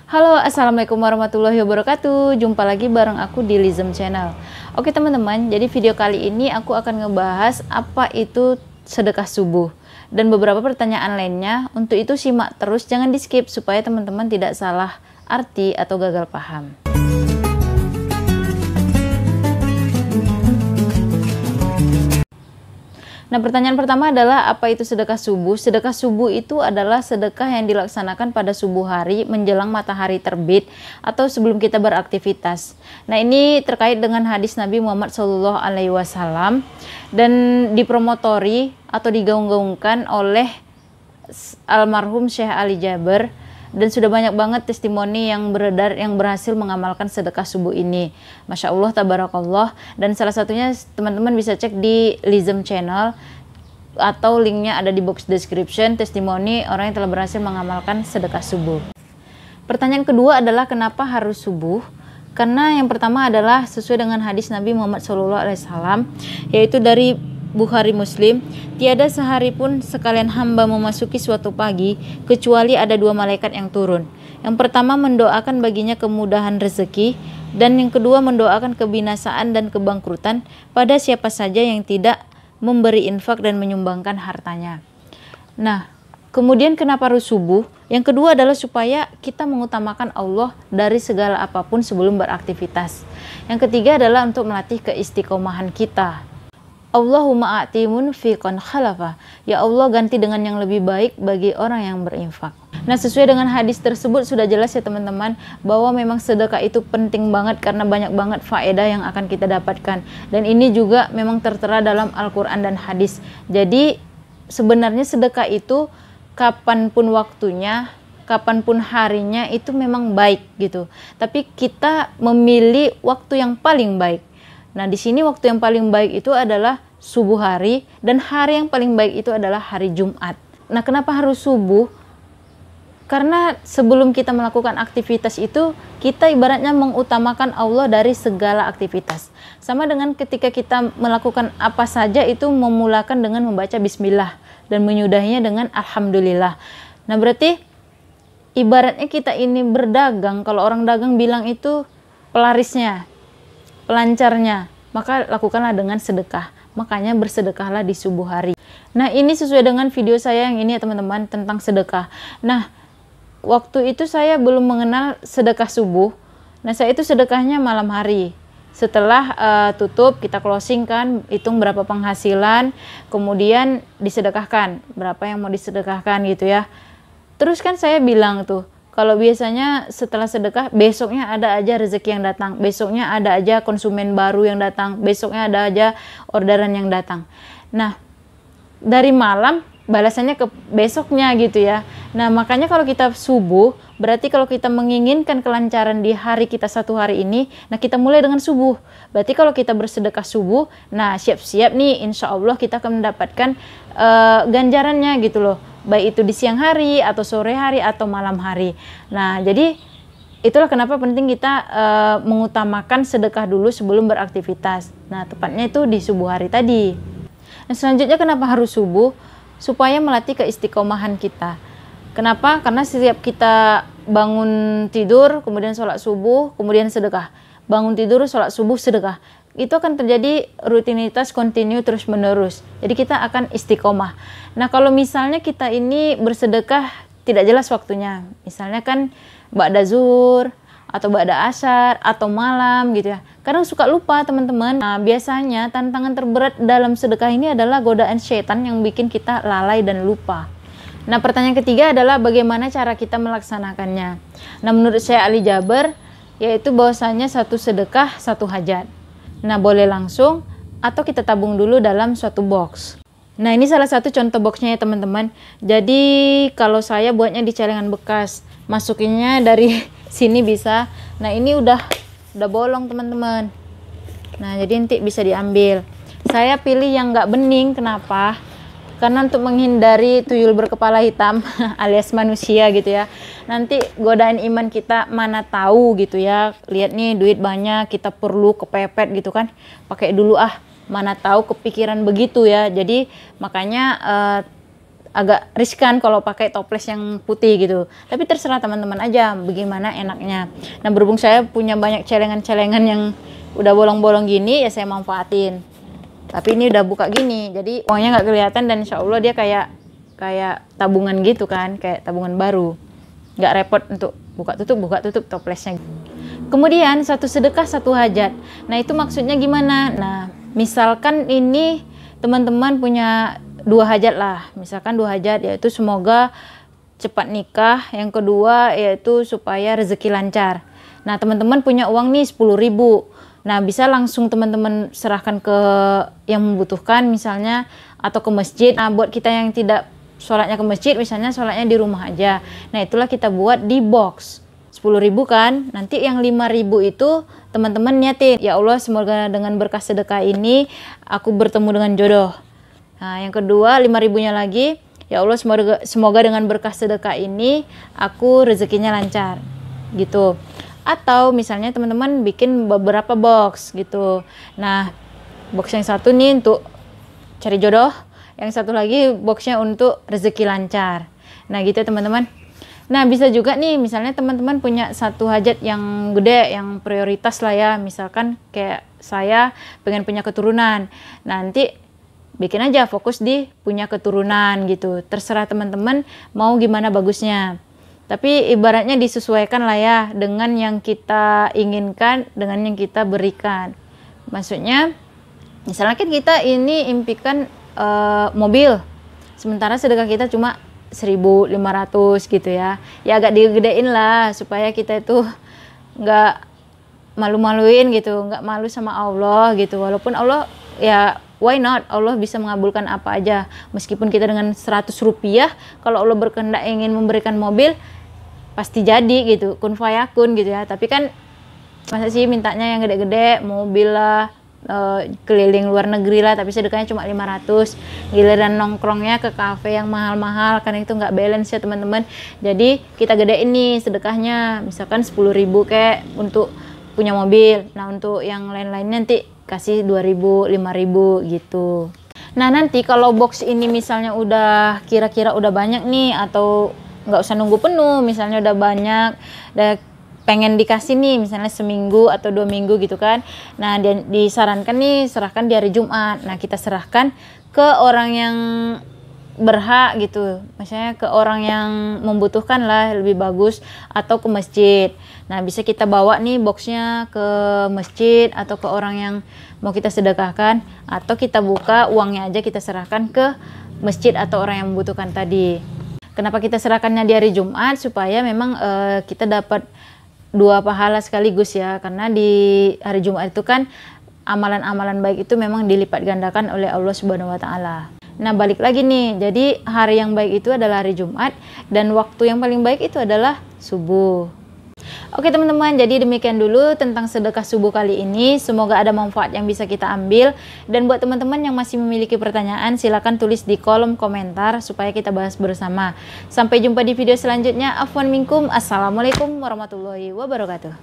Halo, assalamualaikum warahmatullahi wabarakatuh. Jumpa lagi bareng aku di Lizem Channel. Oke teman-teman, jadi video kali ini aku akan ngebahas apa itu sedekah subuh dan beberapa pertanyaan lainnya. Untuk itu simak terus, jangan di skip supaya teman-teman tidak salah arti atau gagal paham. Nah, pertanyaan pertama adalah apa itu sedekah subuh? Sedekah subuh itu adalah sedekah yang dilaksanakan pada subuh hari menjelang matahari terbit atau sebelum kita beraktivitas. Nah, ini terkait dengan hadis Nabi Muhammad SAW dan dipromotori atau digaung-gaungkan oleh almarhum Syekh Ali Jaber. Dan sudah banyak banget testimoni yang beredar yang berhasil mengamalkan sedekah subuh ini. Masya Allah, tabarakallah. Dan salah satunya teman-teman bisa cek di Lizem Channel atau linknya ada di box description, testimoni orang yang telah berhasil mengamalkan sedekah subuh. Pertanyaan kedua adalah kenapa harus subuh? Karena yang pertama adalah sesuai dengan hadis Nabi Muhammad SAW, yaitu dari Bukhari Muslim, tiada sehari pun sekalian hamba memasuki suatu pagi kecuali ada dua malaikat yang turun. Yang pertama mendoakan baginya kemudahan rezeki, dan yang kedua mendoakan kebinasaan dan kebangkrutan pada siapa saja yang tidak memberi infak dan menyumbangkan hartanya. Nah, kemudian kenapa harus subuh? Yang kedua adalah supaya kita mengutamakan Allah dari segala apapun sebelum beraktivitas. Yang ketiga adalah untuk melatih keistiqomahan kita. Allahumma a'timun fiqan khalafa. Ya Allah, ganti dengan yang lebih baik bagi orang yang berinfak. Nah, sesuai dengan hadis tersebut sudah jelas ya teman-teman, bahwa memang sedekah itu penting banget karena banyak banget faedah yang akan kita dapatkan. Dan ini juga memang tertera dalam Al-Quran dan hadis. Jadi sebenarnya sedekah itu kapanpun waktunya, kapanpun harinya itu memang baik gitu. Tapi kita memilih waktu yang paling baik. Nah, di sini waktu yang paling baik itu adalah subuh hari, dan hari yang paling baik itu adalah hari Jumat. Nah, kenapa harus subuh? Karena sebelum kita melakukan aktivitas itu, kita ibaratnya mengutamakan Allah dari segala aktivitas. Sama dengan ketika kita melakukan apa saja itu memulakan dengan membaca bismillah dan menyudahinya dengan alhamdulillah. Nah, berarti ibaratnya kita ini berdagang, kalau orang dagang bilang itu pelarisnya, pelancarnya, maka lakukanlah dengan sedekah. Makanya bersedekahlah di subuh hari. Nah, ini sesuai dengan video saya yang ini ya teman-teman, tentang sedekah. Nah, waktu itu saya belum mengenal sedekah subuh. Nah, saya itu sedekahnya malam hari. Setelah tutup, kita closing kan, hitung berapa penghasilan, kemudian disedekahkan, berapa yang mau disedekahkan gitu ya. Terus kan saya bilang tuh, kalau biasanya setelah sedekah, besoknya ada aja rezeki yang datang, besoknya ada aja konsumen baru yang datang, besoknya ada aja orderan yang datang. Nah, dari malam balasannya ke besoknya gitu ya. Nah, makanya kalau kita subuh, berarti kalau kita menginginkan kelancaran di hari kita satu hari ini, nah kita mulai dengan subuh. Berarti kalau kita bersedekah subuh, nah siap-siap nih, insya Allah kita akan mendapatkan ganjarannya gitu loh. Baik itu di siang hari, atau sore hari, atau malam hari. Nah, jadi itulah kenapa penting kita mengutamakan sedekah dulu sebelum beraktivitas. Nah, tepatnya itu di subuh hari tadi. Nah, selanjutnya kenapa harus subuh? Supaya melatih keistiqomahan kita. Kenapa? Karena setiap kita bangun tidur, kemudian sholat subuh, kemudian sedekah. Bangun tidur, sholat subuh, sedekah. Itu akan terjadi rutinitas kontinu terus menerus. Jadi kita akan istiqomah. Nah, kalau misalnya kita ini bersedekah tidak jelas waktunya, misalnya kan ba'da zuhur atau ba'da asar atau malam gitu ya, kadang suka lupa teman-teman. Nah, biasanya tantangan terberat dalam sedekah ini adalah godaan syaitan yang bikin kita lalai dan lupa. Nah, pertanyaan ketiga adalah bagaimana cara kita melaksanakannya. Nah, menurut saya Ali Jaber, yaitu bahwasanya satu sedekah satu hajat. Nah, boleh langsung atau kita tabung dulu dalam suatu box. Nah, ini salah satu contoh boxnya ya teman-teman. Jadi kalau saya buatnya di celengan bekas, masukinnya dari sini bisa. Nah, ini udah bolong teman-teman. Nah, jadi nanti bisa diambil. Saya pilih yang nggak bening, kenapa? Karena untuk menghindari tuyul berkepala hitam alias manusia gitu ya. Nanti godaan iman kita mana tahu gitu ya. Lihat nih duit banyak, kita perlu kepepet gitu kan. Pakai dulu mana tahu kepikiran begitu ya. Jadi makanya agak riskan kalau pakai toples yang putih gitu. Tapi terserah teman-teman aja bagaimana enaknya. Nah, berhubung saya punya banyak celengan-celengan yang udah bolong-bolong gini, ya saya manfaatin. Tapi ini udah buka gini, jadi uangnya nggak kelihatan dan insya Allah dia kayak tabungan gitu kan, kayak tabungan baru. Nggak repot untuk buka tutup toplesnya. Kemudian satu sedekah satu hajat. Nah, itu maksudnya gimana? Nah, misalkan ini teman-teman punya 2 hajat lah, misalkan 2 hajat, yaitu semoga cepat nikah, yang kedua yaitu supaya rezeki lancar. Nah, teman-teman punya uang nih 10.000. Nah, bisa langsung teman-teman serahkan ke yang membutuhkan misalnya, atau ke masjid. Nah, buat kita yang tidak sholatnya ke masjid, misalnya sholatnya di rumah aja. Nah, itulah kita buat di box 10.000 kan. Nanti yang 5.000 itu teman-teman niatin, ya Allah semoga dengan berkah sedekah ini aku bertemu dengan jodoh. Nah, yang kedua 5.000-nya lagi, ya Allah semoga dengan berkah sedekah ini aku rezekinya lancar gitu. Atau misalnya teman-teman bikin beberapa box gitu. Nah, box yang satu nih untuk cari jodoh, yang satu lagi boxnya untuk rezeki lancar. Nah gitu teman-teman. Nah, bisa juga nih misalnya teman-teman punya satu hajat yang gede, yang prioritas lah ya, misalkan kayak saya pengen punya keturunan. Nanti bikin aja fokus di punya keturunan gitu. Terserah teman-teman mau gimana bagusnya. Tapi ibaratnya disesuaikan lah ya dengan yang kita inginkan, dengan yang kita berikan. Maksudnya misalnya kan kita ini impikan mobil, sementara sedekah kita cuma 1.500 gitu ya. Ya agak digedein lah supaya kita itu nggak malu-maluin gitu, nggak malu sama Allah gitu. Walaupun Allah ya why not, Allah bisa mengabulkan apa aja. Meskipun kita dengan 100 rupiah, kalau Allah berkehendak ingin memberikan mobil, pasti jadi gitu, kun fayakun gitu ya. Tapi kan masa sih mintanya yang gede-gede, mobil lah, keliling luar negeri lah, tapi sedekahnya cuma 500. Giliran nongkrongnya ke kafe yang mahal-mahal, karena itu nggak balance ya teman-teman. Jadi kita gedein nih sedekahnya, misalkan 10.000 kayak untuk punya mobil. Nah, untuk yang lain-lainnya nanti kasih 2.000, 5.000 gitu. Nah, nanti kalau box ini misalnya udah kira-kira udah banyak nih, atau nggak usah nunggu penuh, misalnya udah banyak, udah pengen dikasih nih misalnya seminggu atau 2 minggu gitu kan. Nah, disarankan nih serahkan di hari Jumat. Nah, kita serahkan ke orang yang berhak gitu, maksudnya ke orang yang membutuhkan lah, lebih bagus, atau ke masjid. Nah, bisa kita bawa nih boxnya ke masjid atau ke orang yang mau kita sedekahkan, atau kita buka uangnya aja kita serahkan ke masjid atau orang yang membutuhkan tadi. Kenapa kita serahkannya di hari Jumat? Supaya memang kita dapat 2 pahala sekaligus ya, karena di hari Jumat itu kan amalan-amalan baik itu memang dilipat gandakan oleh Allah Subhanahu wa taala. Nah, balik lagi nih, jadi hari yang baik itu adalah hari Jumat, dan waktu yang paling baik itu adalah subuh. Oke teman-teman, jadi demikian dulu tentang sedekah subuh kali ini. Semoga ada manfaat yang bisa kita ambil. Dan buat teman-teman yang masih memiliki pertanyaan, silakan tulis di kolom komentar supaya kita bahas bersama. Sampai jumpa di video selanjutnya. Afwan minkum. Assalamualaikum warahmatullahi wabarakatuh.